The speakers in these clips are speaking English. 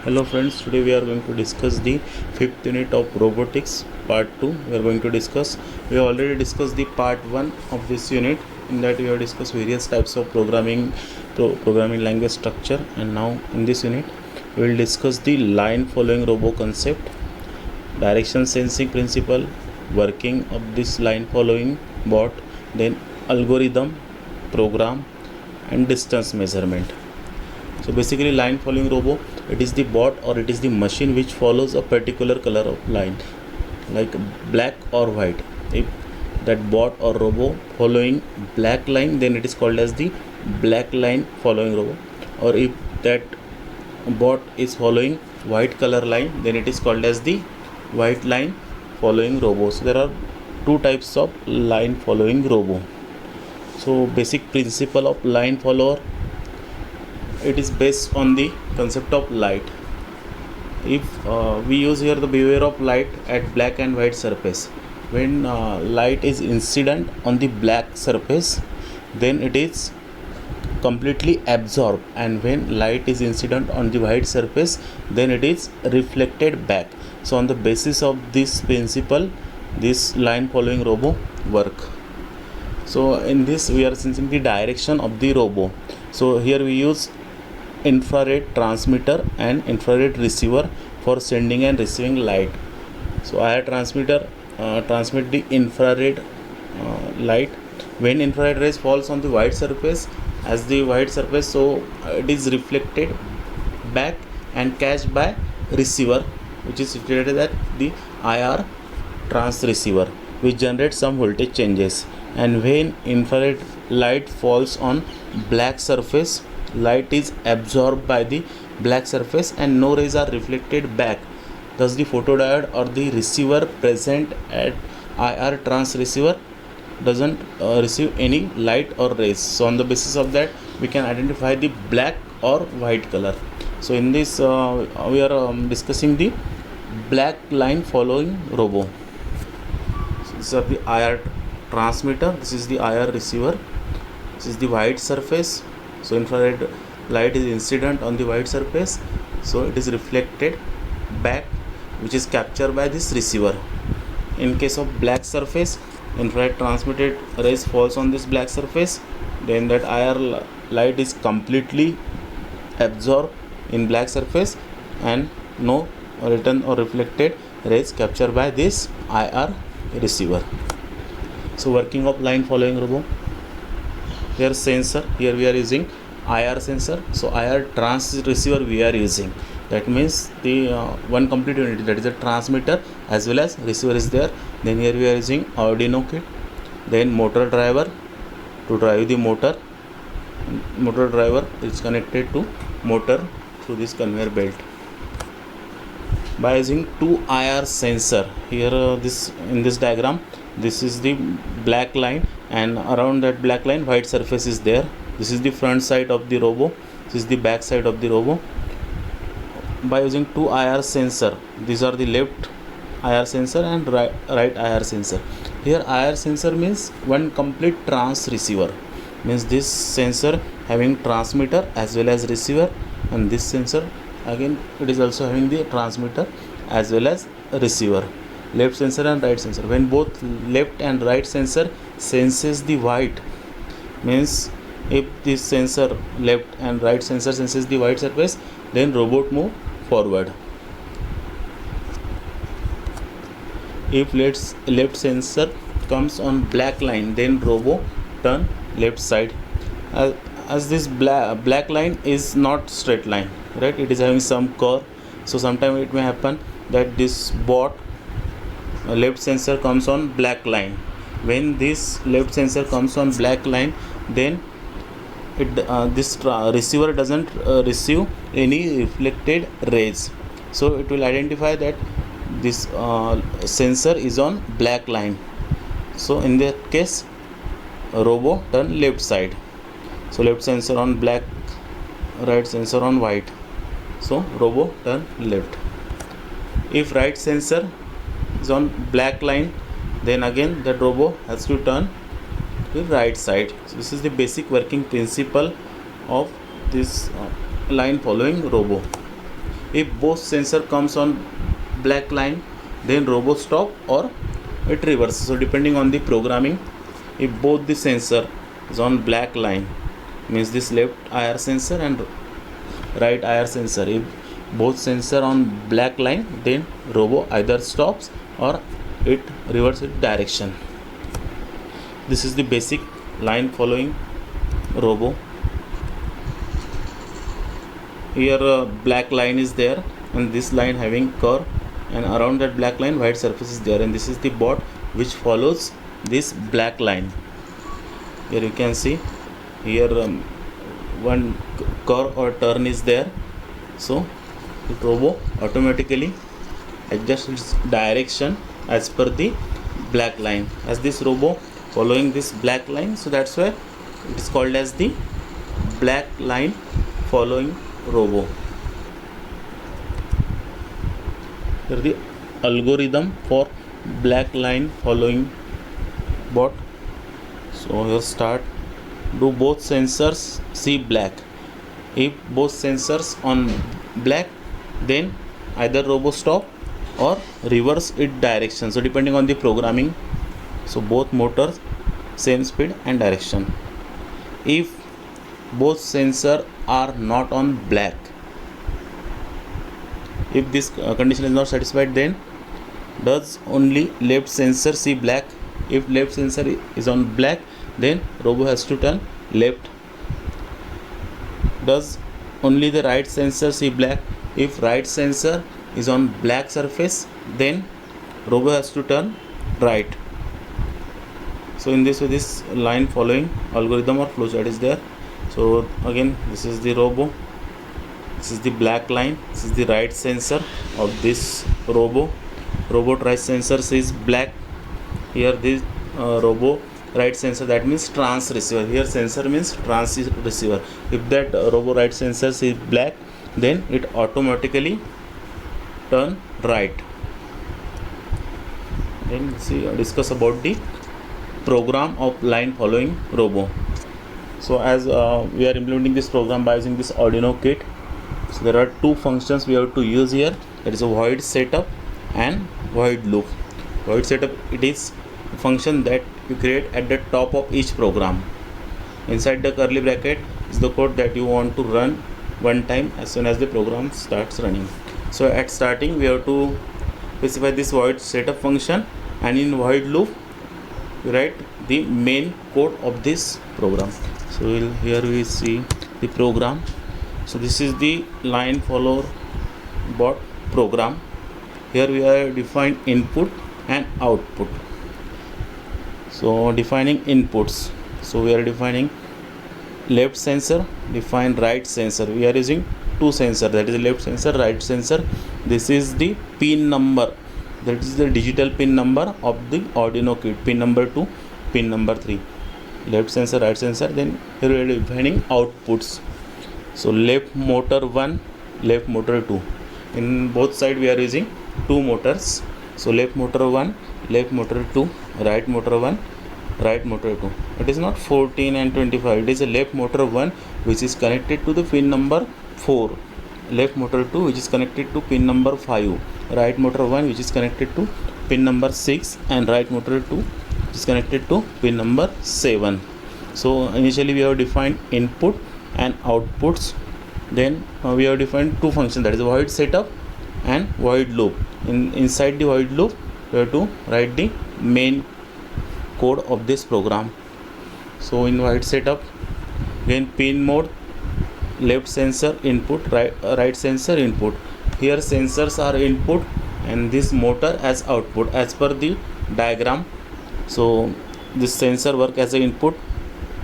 Hello friends, today we are going to discuss the fifth unit of robotics part 2. We are going to discuss, we have already discussed the part 1 of this unit. In that we have discussed various types of programming language structure, and now in this unit we will discuss the line following robo concept, direction sensing principle, working of this line following bot, then algorithm, program and distance measurement. So basically line following robo, it is the bot or it is the machine which follows a particular color of line like black or white. If that bot or robo following black line, then it is called as the black line following robo, or if that bot is following white color line, then it is called as the white line following robo. So there are two types of line following robo. So basic principle of line follower, it is based on the concept of light. If we use here the behavior of light at black and white surface, when light is incident on the black surface, then it is completely absorbed, and when light is incident on the white surface, then it is reflected back. So on the basis of this principle, this line following robo work. So in this we are sensing the direction of the robo. So here we use infrared transmitter and infrared receiver for sending and receiving light. So IR transmitter transmit the infrared light. When infrared rays falls on the white surface, as the white surface, so it is reflected back and catched by receiver, which is situated at the IR trans receiver, which generates some voltage changes. And when infrared light falls on black surface, light is absorbed by the black surface and no rays are reflected back. Thus the photodiode or the receiver present at IR trans receiver doesn't receive any light or rays. So on the basis of that, we can identify the black or white color. So in this we are discussing the black line following robo. So this is the IR transmitter, this is the IR receiver, this is the white surface. So infrared light is incident on the white surface, so it is reflected back, which is captured by this receiver. In case of black surface, infrared transmitted rays falls on this black surface, then that IR light is completely absorbed in black surface and no return or reflected rays captured by this IR receiver. So working of line following robo, here sensor, here we are using IR sensor, so IR trans receiver we are using. That means the one complete unit, that is the transmitter as well as receiver is there. Then here we are using Arduino kit, then motor driver to drive the motor. Motor driver is connected to motor through this conveyor belt. By using two IR sensor, here this in this diagram, this is the black line, and around that black line white surface is there. This is the front side of the robo, this is the back side of the robo. By using two IR sensor, these are the left IR sensor and right IR sensor. Here IR sensor means one complete trans receiver, means this sensor having transmitter as well as receiver, and this sensor again it is also having the transmitter as well as receiver. Left sensor and right sensor, when both left and right sensor senses the white, means if this sensor left and right sensor senses the white surface, then robot move forward. If left sensor comes on black line, then robo turn left side. As this black line is not straight line, right, it is having some curve, so sometimes it may happen that this bot left sensor comes on black line. When this left sensor comes on black line, then this receiver doesn't receive any reflected rays, so it will identify that this sensor is on black line. So in that case, robo turn left side. So left sensor on black, right sensor on white, so robo turn left. If right sensor is on black line, then again that robo has to turn to the right side. So this is the basic working principle of this line following robo. If both sensor comes on black line, then robo stop or it reverses. So depending on the programming, if both the sensor is on black line, means this left IR sensor and right IR sensor, if both sensor on black line, then robo either stops or it reverses direction. This is the basic line following robo. Here black line is there and this line having curve, and around that black line white surface is there, and this is the bot which follows this black line. Here you can see here one curve or turn is there, so the robo automatically adjusts its direction as per the black line. As this robo following this black line, so that's why it is called as the black line following robo. Here the algorithm for black line following bot. So here start, do both sensors see black. If both sensors on black, then either robo stop or reverse its direction. So depending on the programming, so both motors same speed and direction. If both sensor are not on black, if this condition is not satisfied, then does only left sensor see black? If left sensor is on black, then robo has to turn left. Does only the right sensor see black? If right sensor is on black surface, then robo has to turn right. So in this way, this line following algorithm or flowchart is there. So again, this is the robo, this is the black line, this is the right sensor of this robo. Robo right sensor sees black. Here this robo right sensor, that means trans receiver. Here sensor means trans receiver. If that robo right sensor sees black, then it automatically turn right. Then discuss about the program of line following robo. So as we are implementing this program by using this Arduino kit, so there are two functions we have to use here. That is a void setup and void loop. Void setup, it is a function that you create at the top of each program. Inside the curly bracket is the code that you want to run one time as soon as the program starts running. So at starting we have to specify this void setup function, and in void loop we write the main code of this program. So here we see the program. So this is the line follower bot program. Here we are define input and output. So defining inputs, so we are defining left sensor, define right sensor. We are using two sensor, that is left sensor, right sensor. This is the pin number, that is the digital pin number of the Arduino kit, pin number 2, pin number 3. Left sensor, right sensor. Then here we are defining outputs. So left motor 1, left motor 2. In both side we are using two motors. So left motor 1, left motor 2, right motor 1, right motor 2. It is not 14 and 25. It is a left motor 1 which is connected to the pin number 4. Left motor 2 which is connected to pin number 5. Right motor 1 which is connected to pin number 6, and right motor 2 is connected to pin number 7. So initially we have defined input and outputs. Then we have defined two functions, that is void setup and void loop. Inside the void loop we have to write the main code of this program. So in void setup, again pin mode, left sensor input, right sensor input. Here sensors are input and this motor as output as per the diagram. So this sensor work as a input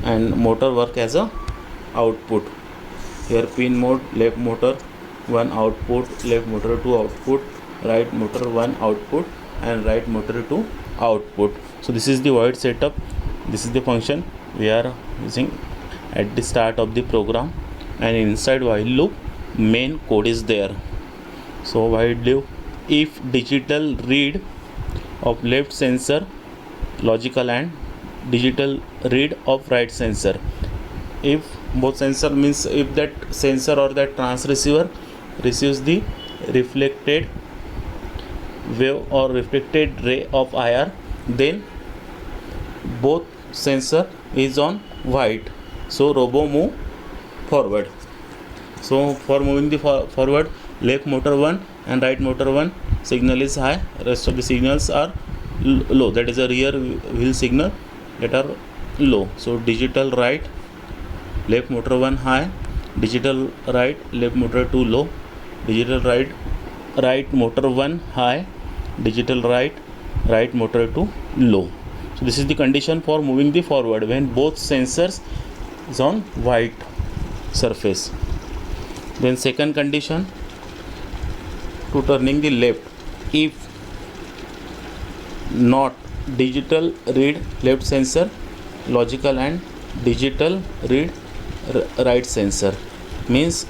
and motor work as a output. Here pin mode, left motor 1 output, left motor 2 output, right motor 1 output, and right motor 2 output. So this is the void setup. This is the function we are using at the start of the program, and inside while loop main code is there. So while loop, if digital read of left sensor logical and digital read of right sensor, if both sensor, means if that sensor or that trans receiver receives the reflected wave or reflected ray of IR, then both sensor is on white, so robo move forward. So for moving the forward, left motor 1 and right motor 1 signal is high, rest of the signals are low, that is a rear wheel signal that are low. So digital right, left motor 1 high, digital right, left motor 2 low, digital right, right motor 1 high, digital right, right motor 2 low. So this is the condition for moving the forward when both sensors is on white surface. Then second condition, to turning the left, if not digital read left sensor, logical and digital read right sensor, means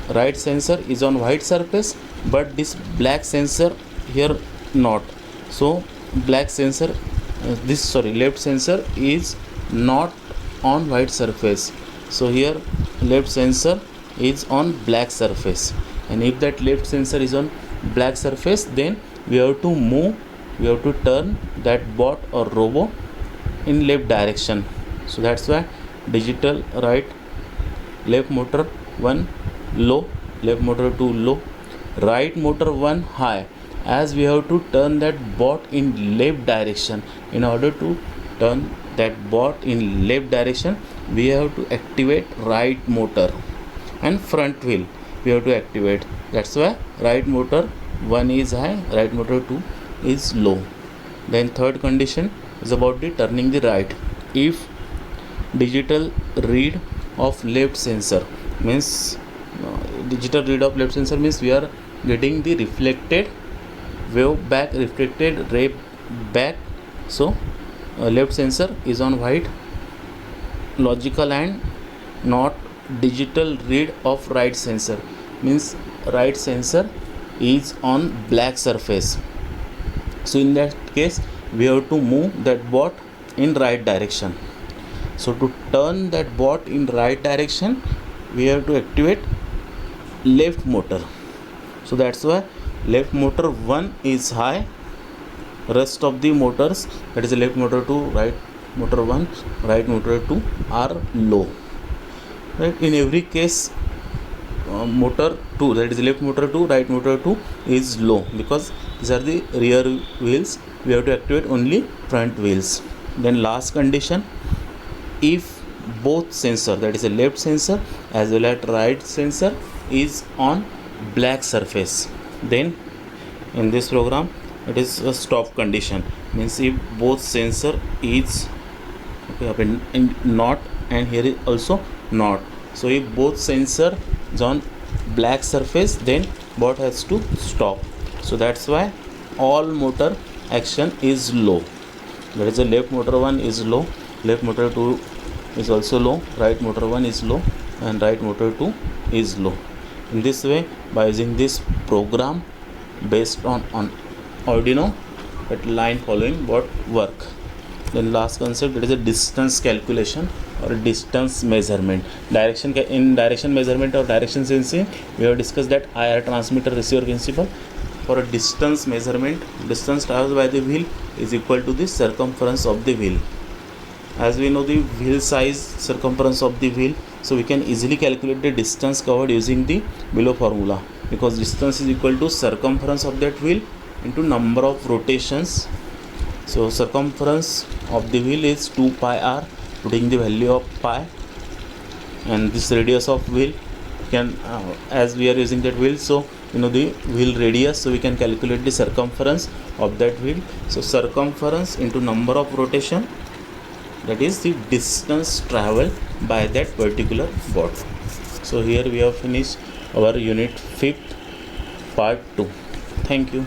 right sensor is on white surface but this black sensor here not. So black sensor left sensor is not on white surface, so here left sensor is on black surface, and if that left sensor is on black surface, then we have to turn that bot or robo in left direction. So that's why digital right, left motor 1 low, left motor 2 low, right motor 1 high, as we have to turn that bot in left direction. In order to turn that bot in left direction, we have to activate right motor and front wheel we have to activate. That's why right motor 1 is high, right motor 2 is low. Then third condition is about the turning the right. If digital read of left sensor means we are getting the reflected wave back, reflected ray back. So left sensor is on white, logical and not digital read of right sensor, means right sensor is on black surface. So in that case we have to move that bot in right direction. So to turn that bot in right direction, we have to activate left motor. So that's why left motor 1 is high, rest of the motors, that is left motor 2, right motor 1, right motor 2 are low. Right, in every case motor 2, that is left motor 2, right motor 2 is low, because these are the rear wheels, we have to activate only front wheels. Then last condition, if both sensor, that is a left sensor as well as right sensor is on black surface, then in this program it is a stop condition, means if both sensor is in not and here is also not. So if both sensor is on black surface, then bot has to stop. So that's why all motor action is low, that is the left motor 1 is low, left motor 2 is also low, right motor 1 is low and right motor 2 is low. In this way, by using this program based on Arduino, that line following bot work. Then last concept, that is a distance calculation or distance measurement. In direction measurement or direction sensing, we have discussed that IR transmitter receiver principle. For a distance measurement, distance traversed by the wheel is equal to the circumference of the wheel. As we know the wheel size, circumference of the wheel, so we can easily calculate the distance covered using the below formula, because distance is equal to circumference of that wheel into number of rotations. So circumference of the wheel is 2 pi r, putting the value of pi, and this radius of wheel can as we are using that wheel, so you know the wheel radius, so we can calculate the circumference of that wheel. So circumference into number of rotation, that is the distance traveled by that particular bot. So here we have finished our unit 5th part 2. Thank you.